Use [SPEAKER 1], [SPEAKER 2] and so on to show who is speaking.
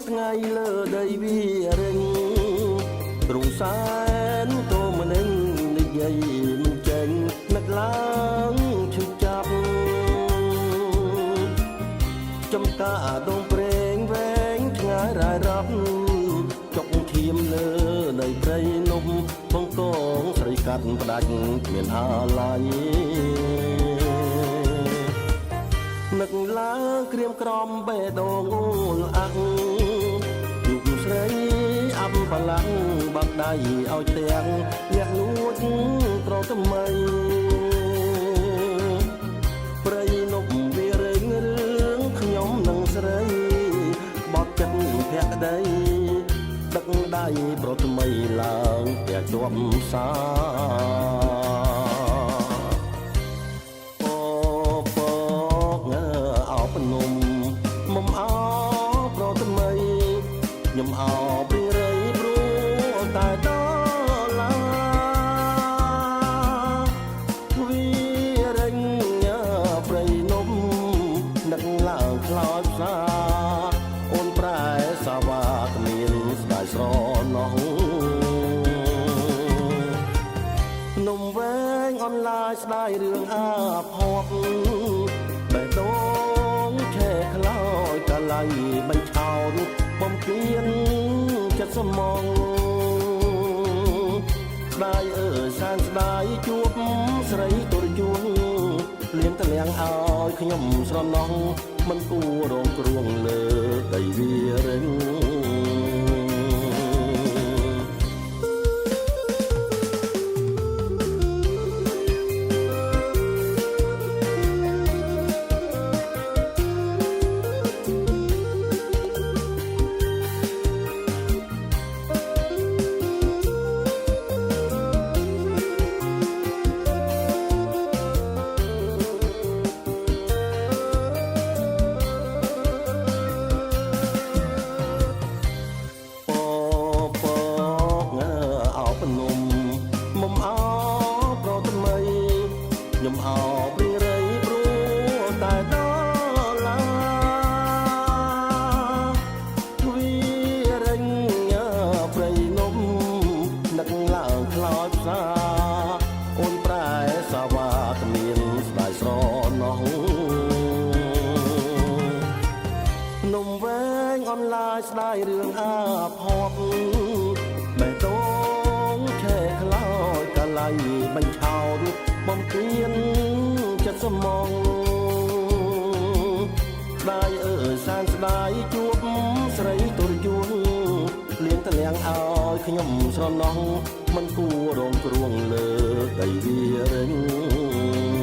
[SPEAKER 1] ថ្ងៃលើដីវារិញរងសែនតម្នេញនិយាយមិនចេញនឹកឡើងឈឺចាប់ចំការដងព្រេងវែងឆ្ងាយរ៉ាយរាប់ចុកឈាមលើនៃព្រៃនំបងកងស្រីកាត់ផ្ដាច់គ្មានអាឡ័យនឹកឡើងក្រៀមក្រំបេះដូងអូលអាក់យុគស្រីអាប់បលាំងបាក់ដៃឲ្យទាំងអ្នកលួចត្រថ្មីព្រៃនប់វារែងរឿងខ្ញុំនឹងស្រីបត់ចិត្តភក្តីដឹកដៃប្រថ្មីឡើងតែជាប់សាមុំអោប្រថ្មីខ្ញុំអោពីរៃព្រោះតែដល់ឡាវារិញព្រៃនំនឹកឡើងខ្លោចផ្សាអូនប្រែសាវ៉ាគ្មានស្ដាយស្រណោះនំវែងអនឡាញស្ដាយរឿងអាផប់បេះដូងឆេះខ្លោចកាលៃមិនឆោតបំពេញចិត្តសមងស្ដាយអើយសានស្ដាយជួបស្រីទុរយួនលៀនតលៀងឲ្យខ្ញុំស្រណោះមិនគួររងគ្រោះលើដីវារិញមុំអោប្រថ្មីខ្ញុំអោពីរៃព្រោះតែដល់ឡាវារិញព្រៃនំនឹកឡើងខ្លោចផ្សាអូនប្រែសាវ៉ាគ្មានស្ដាយស្រណោះនំវែងអនឡាញស្ដាយរឿងអាផប់បេះដូងឆេះខ្លោចកាលៃបញ្ឆោតបំពេញចិត្តសមងស្ដាយអើយសានស្ដាយជួបស្រីទុរយួនលៀងតលៀងឲ្យខ្ញុំស្រណោះមិនគួររងគ្រោះលើដីវារិញ